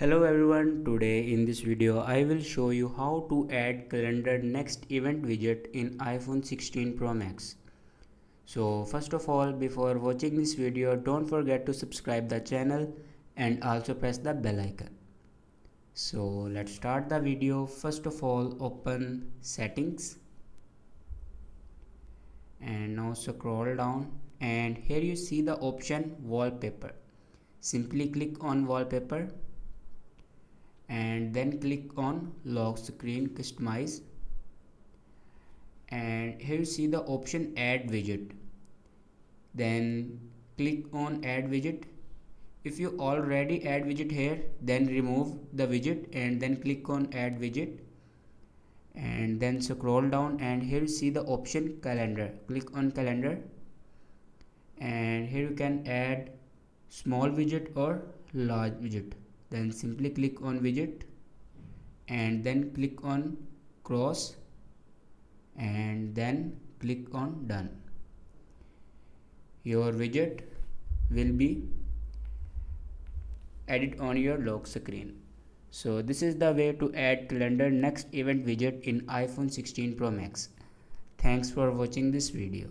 Hello everyone, today in this video I will show you how to add calendar next event widget in iPhone 16 Pro Max. So first of all, before watching this video, don't forget to subscribe the channel and also press the bell icon. So let's start the video. First of all, open settings and now scroll down, and here you see the option wallpaper. Simply click on wallpaper and then click on lock screen customize, and here you see the option add widget. Then click on add widget. If you already add widget here, then remove the widget and then click on add widget, and then scroll down, and here you see the option calendar. Click on calendar, and here you can add small widget or large widget. Then simply click on widget and then click on cross and then click on done. Your widget will be added on your lock screen. So this is the way to add calendar next event widget in iPhone 16 Pro Max. Thanks for watching this video.